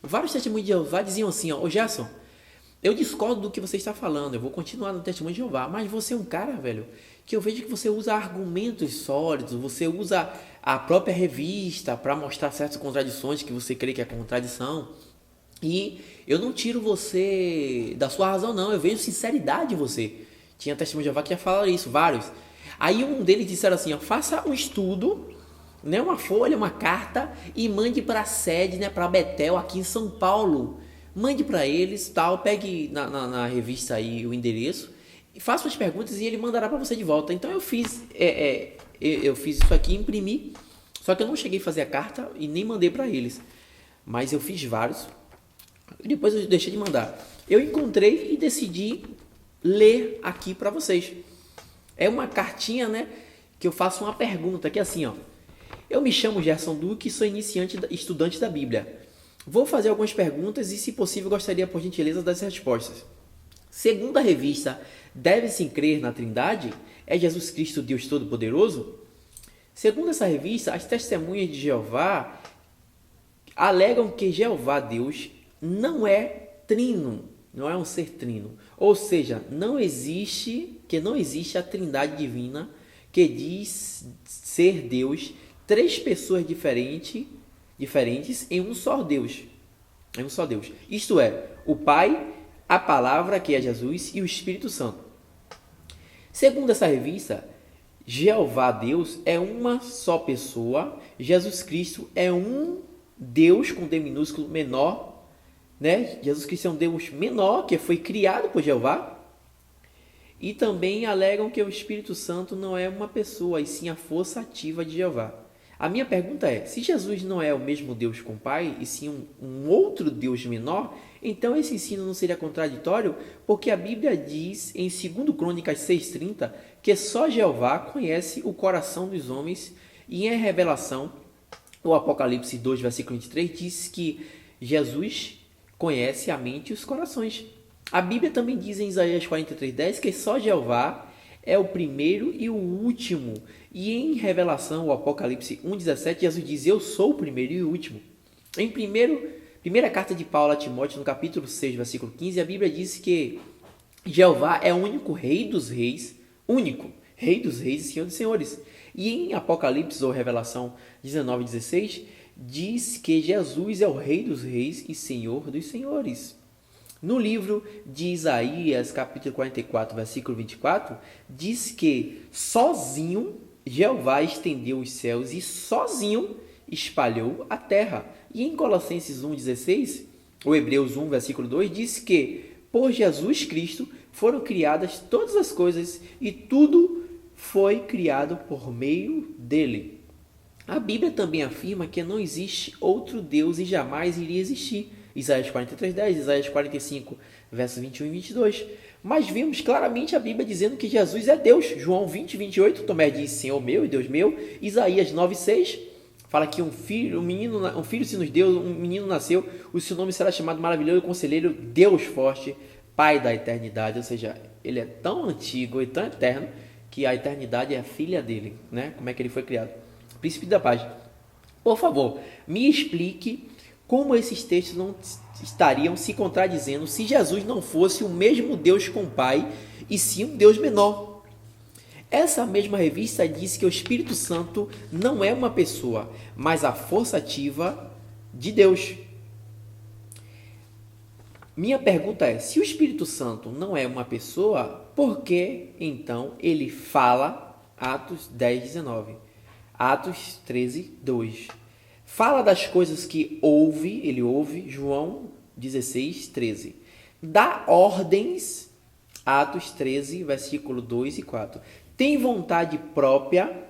Vários testemunhos de Jeová diziam assim, ó, ô Gerson, eu discordo do que você está falando, eu vou continuar no testemunho de Jeová, mas você é um cara, velho, que eu vejo que você usa argumentos sólidos, você usa a própria revista para mostrar certas contradições que você crê que é contradição. E eu não tiro você da sua razão, não. Eu vejo sinceridade em você. Tinha testemunho de Jeová que já falaram isso, vários. Aí um deles disseram assim, ó, faça um estudo, né, uma folha, uma carta e mande para a sede, né, para Betel aqui em São Paulo. Mande para eles, tal, pegue na revista aí o endereço e faça as perguntas e ele mandará para você de volta. Então eu fiz, eu fiz isso aqui, imprimi, só que eu não cheguei a fazer a carta e nem mandei para eles. Mas eu fiz vários. E depois eu deixei de mandar. Eu encontrei e decidi ler aqui para vocês. É uma cartinha, né, que eu faço uma pergunta, que é assim, ó. Eu me chamo Gerson Duque e sou iniciante estudante da Bíblia. Vou fazer algumas perguntas e, se possível, gostaria, por gentileza, das respostas. Segundo a revista Deve-se Crer na Trindade? É Jesus Cristo Deus Todo-Poderoso? Segundo essa revista, as testemunhas de Jeová alegam que Jeová Deus não é trino, não é um ser trino. Ou seja, não existe a Trindade divina que diz ser Deus, três pessoas diferentes em um só Deus. Em um só Deus. Isto é, o Pai, a Palavra, que é Jesus, e o Espírito Santo. Segundo essa revista, Jeová Deus é uma só pessoa, Jesus Cristo é um Deus com D minúsculo menor, né? Jesus Cristo é um Deus menor que foi criado por Jeová. E também alegam que o Espírito Santo não é uma pessoa, e sim a força ativa de Jeová. A minha pergunta é, se Jesus não é o mesmo Deus com o Pai, e sim um outro Deus menor, então esse ensino não seria contraditório? Porque a Bíblia diz em 2 Crônicas 6,30 que só Jeová conhece o coração dos homens, e em Revelação, o Apocalipse 2, versículo 23, diz que Jesus conhece a mente e os corações. A Bíblia também diz em Isaías 43:10 que só Jeová é o primeiro e o último. E em Revelação, o Apocalipse 1,17, Jesus diz, eu sou o primeiro e o último. Em primeira carta de Paulo a Timóteo, no capítulo 6, versículo 15, a Bíblia diz que Jeová é o único rei dos reis, único, rei dos reis e senhor dos senhores. E em Apocalipse ou Revelação 19:16, diz que Jesus é o rei dos reis e senhor dos senhores. No livro de Isaías, capítulo 44, versículo 24, diz que sozinho Jeová estendeu os céus e sozinho espalhou a terra. E em Colossenses 1,16, ou Hebreus 1, versículo 2, diz que por Jesus Cristo foram criadas todas as coisas e tudo foi criado por meio dele. A Bíblia também afirma que não existe outro Deus e jamais iria existir. Isaías 43:10, Isaías 45, versos 21 e 22. Mas vimos claramente a Bíblia dizendo que Jesus é Deus. João 20:28, Tomé diz, Senhor meu e Deus meu. Isaías 9:6, fala que um filho se nos deu, um menino nasceu, o seu nome será chamado Maravilhoso Conselheiro, Deus Forte, Pai da Eternidade. Ou seja, ele é tão antigo e tão eterno que a eternidade é a filha dele, né? Como é que ele foi criado? Príncipe da Paz. Por favor, me explique como esses textos não estariam se contradizendo se Jesus não fosse o mesmo Deus com o Pai e sim um Deus menor. Essa mesma revista diz que o Espírito Santo não é uma pessoa, mas a força ativa de Deus. Minha pergunta é, se o Espírito Santo não é uma pessoa, por que então ele fala Atos 10:19? Atos 13:2. Fala das coisas que ele ouve, João 16:13. Dá ordens, Atos 13, versículo 2 e 4. Tem vontade própria,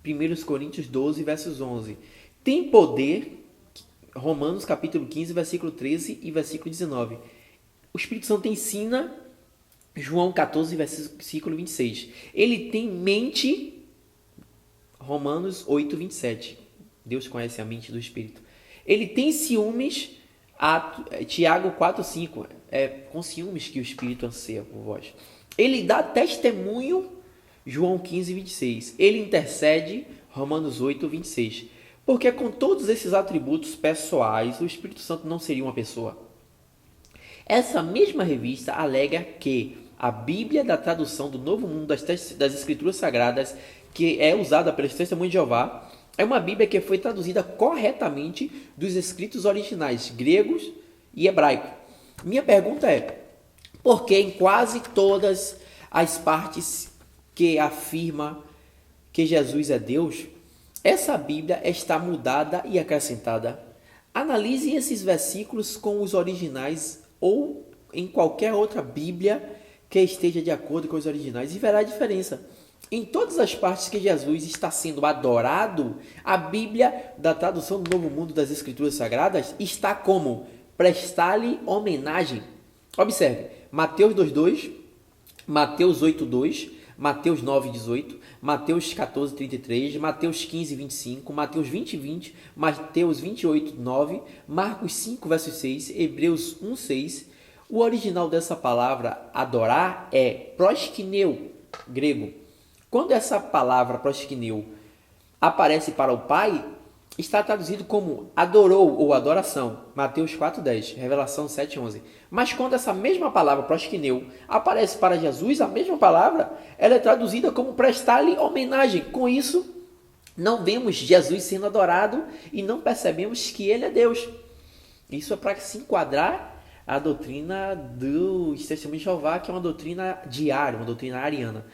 1 Coríntios 12, versos 11. Tem poder, Romanos capítulo 15, versículo 13 e versículo 19. O Espírito Santo ensina, João 14, versículo 26. Ele tem mente, Romanos 8, 27. Deus conhece a mente do Espírito. Ele tem ciúmes, Tiago 4:5. É com ciúmes que o Espírito anseia por vós. Ele dá testemunho, João 15:26. Ele intercede, Romanos 8:26. Porque com todos esses atributos pessoais, o Espírito Santo não seria uma pessoa. Essa mesma revista alega que a Bíblia da tradução do Novo Mundo das Escrituras Sagradas, que é usada pelos Testemunhos de Jeová, é uma Bíblia que foi traduzida corretamente dos escritos originais gregos e hebraico. Minha pergunta é, por que em quase todas as partes que afirma que Jesus é Deus, essa Bíblia está mudada e acrescentada? Analise esses versículos com os originais ou em qualquer outra Bíblia que esteja de acordo com os originais e verá a diferença. Em todas as partes que Jesus está sendo adorado, a Bíblia da tradução do Novo Mundo das Escrituras Sagradas está como prestar-lhe homenagem. Observe, Mateus 2:2, Mateus 8:2, Mateus 9:18, Mateus 14:33, Mateus 15:25, Mateus 20:20, Mateus 28:9, Marcos 5:6, Hebreus 1:6. O original dessa palavra adorar é proskineu, grego. Quando essa palavra proskineu aparece para o Pai, está traduzido como adorou ou adoração, Mateus 4:10, Revelação 7:11. Mas quando essa mesma palavra proskineu aparece para Jesus, a mesma palavra, ela é traduzida como prestar-lhe homenagem. Com isso, não vemos Jesus sendo adorado e não percebemos que ele é Deus. Isso é para se enquadrar a doutrina dos Testemunhos de Jeová, que é uma doutrina diária, uma doutrina ariana.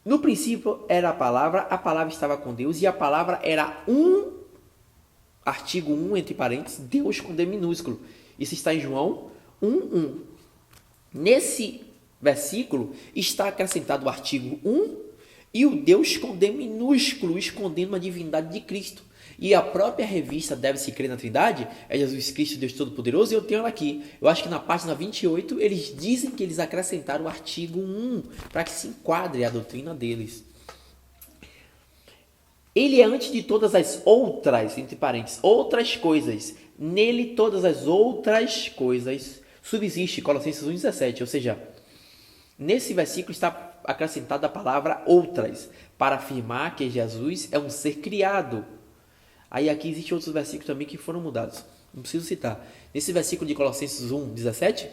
No princípio era a palavra estava com Deus e a palavra era artigo 1, entre parênteses, Deus com D minúsculo. Isso está em João 1:1. Nesse versículo está acrescentado o artigo 1 e o Deus com D minúsculo, escondendo a divindade de Cristo. E a própria revista Deve-se Crer na Trindade é Jesus Cristo, Deus Todo-Poderoso, e eu tenho ela aqui. Eu acho que na página 28 eles dizem que eles acrescentaram o artigo 1 para que se enquadre a doutrina deles. Ele é antes de todas as outras, entre parênteses, outras coisas. Nele todas as outras coisas subsistem, Colossenses 1:17. Ou seja, nesse versículo está acrescentada a palavra outras, para afirmar que Jesus é um ser criado. Aí aqui existem outros versículos também que foram mudados. Não preciso citar. Nesse versículo de Colossenses 1:17,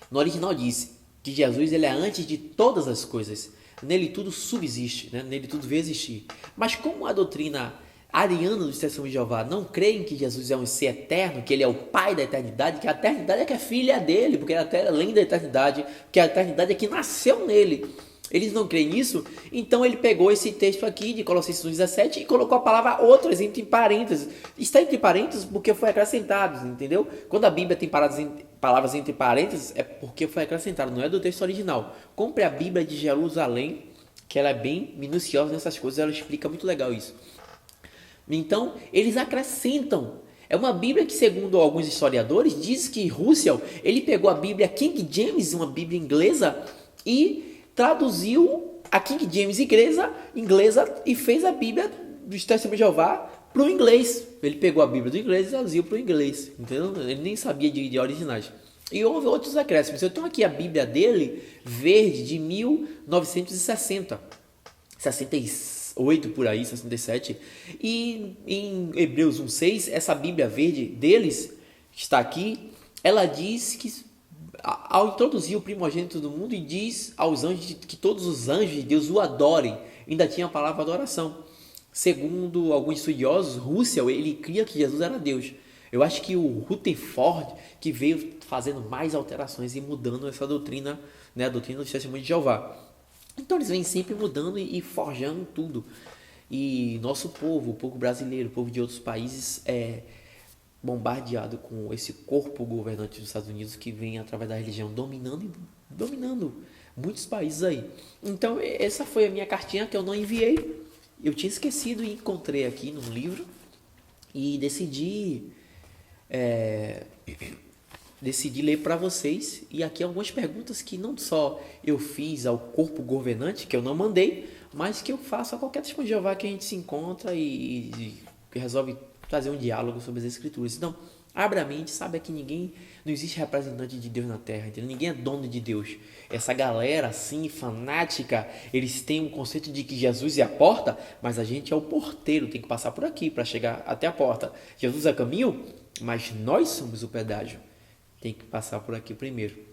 no original diz que Jesus ele é antes de todas as coisas. Nele tudo subsiste, né? Nele tudo veio existir. Mas como a doutrina ariana dos Testemunhos de Jeová não creem que Jesus é um ser eterno, que ele é o Pai da eternidade, que a eternidade é que é filha dele, porque ele é além da eternidade, que a eternidade é que nasceu nele. Eles não creem nisso, então ele pegou esse texto aqui de Colossenses 1:17 e colocou a palavra outras entre parênteses. Está entre parênteses porque foi acrescentado, entendeu? Quando a Bíblia tem palavras entre parênteses, é porque foi acrescentado, não é do texto original. Compre a Bíblia de Jerusalém, que ela é bem minuciosa nessas coisas, ela explica muito legal isso. Então, eles acrescentam. É uma Bíblia que, segundo alguns historiadores, diz que Russell, ele pegou a Bíblia King James, uma Bíblia inglesa, e traduziu a King James inglesa e fez a Bíblia dos Testemunhos de Jeová para o inglês. Ele pegou a Bíblia do inglês e traduziu para o inglês, entendeu? Ele nem sabia de originais. E houve outros acréscimos. Eu tenho aqui a Bíblia dele, verde, de 1960, 68 por aí, 67. E em Hebreus 1:6, essa Bíblia verde deles, que está aqui, ela diz que ao introduzir o primogênito do mundo e diz aos anjos que todos os anjos de Deus o adorem, ainda tinha a palavra adoração. Segundo alguns estudiosos, Russell, ele cria que Jesus era Deus. Eu acho que o Rutherford que veio fazendo mais alterações e mudando essa doutrina, né, a doutrina dos Testemunhos de Jeová. Então eles vêm sempre mudando e forjando tudo. E nosso povo, o povo brasileiro, o povo de outros países é bombardeado com esse corpo governante dos Estados Unidos que vem através da religião dominando muitos países aí. Então essa foi a minha cartinha que eu não enviei. Eu tinha esquecido e encontrei aqui num livro e decidi ler para vocês. E aqui algumas perguntas que não só eu fiz ao corpo governante, que eu não mandei, mas que eu faço a qualquer testemunho de Jeová que a gente se encontra e resolve trazer um diálogo sobre as Escrituras. Então, Abra a mente, saiba que não existe representante de Deus na Terra, entendeu? Ninguém é dono de Deus. Essa galera assim, fanática, eles têm um conceito de que Jesus é a porta, mas a gente é o porteiro, tem que passar por aqui para chegar até a porta. Jesus é caminho, mas nós somos o pedágio. Tem que passar por aqui primeiro.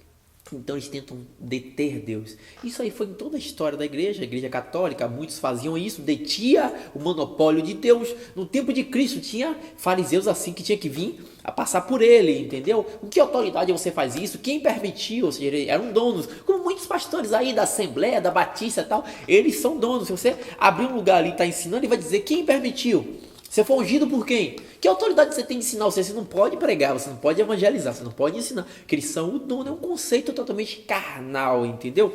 Então eles tentam deter Deus. Isso aí foi em toda a história da igreja. A igreja católica, muitos faziam isso, detia o monopólio de Deus. No tempo de Cristo tinha fariseus assim que tinha que vir a passar por ele, entendeu? Com que autoridade você faz isso? Quem permitiu? Ou seja, eles eram donos. Como muitos pastores aí da Assembleia, da Batista e tal, eles são donos. Se você abrir um lugar ali e está ensinando, ele vai dizer quem permitiu. Você foi ungido por quem? Que autoridade você tem de ensinar? Você não pode pregar, você não pode evangelizar, você não pode ensinar. Porque eles são o dono, é um conceito totalmente carnal, entendeu?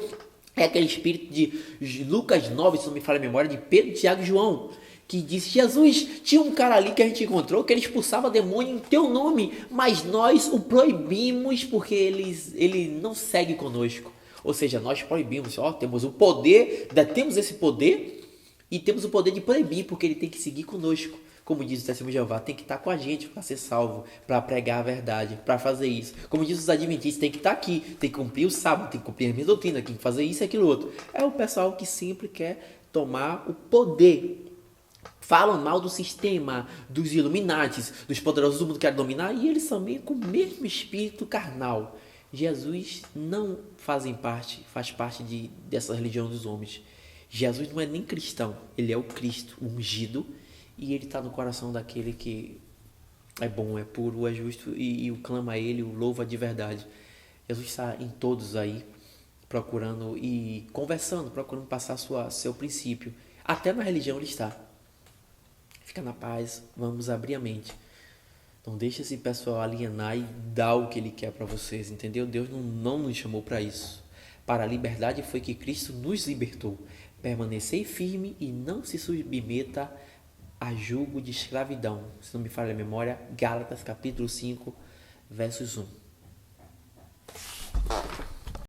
É aquele espírito de Lucas 9, se não me falha a memória, de Pedro, Tiago e João, que disse, Jesus, tinha um cara ali que a gente encontrou, que ele expulsava demônio em teu nome, mas nós o proibimos porque ele não segue conosco. Ou seja, nós proibimos, temos o poder, temos esse poder e temos o poder de proibir, porque ele tem que seguir conosco. Como diz o Testemunho de Jeová, tem que estar com a gente para ser salvo, para pregar a verdade, para fazer isso. Como diz os adventistas, tem que estar aqui, tem que cumprir o sábado, tem que cumprir a minha doutrina, tem que fazer isso e aquilo outro. É o pessoal que sempre quer tomar o poder. Falam mal do sistema, dos Illuminatis, dos poderosos do mundo que querem dominar, e eles são meio com o mesmo espírito carnal. Jesus não faz parte dessa religião dos homens. Jesus não é nem cristão, ele é o Cristo, o ungido, e ele está no coração daquele que é bom, é puro, é justo, e o clama a ele, o louva de verdade. Jesus está em todos aí, procurando e conversando, procurando passar seu princípio. Até na religião ele está. Fica na paz, vamos abrir a mente. Não deixa esse pessoal alienar e dar o que ele quer para vocês, entendeu? Deus não nos chamou para isso. Para a liberdade foi que Cristo nos libertou. Permanecei firme e não se submeta a jugo de escravidão. Se não me falha a memória, Gálatas capítulo 5, versos 1.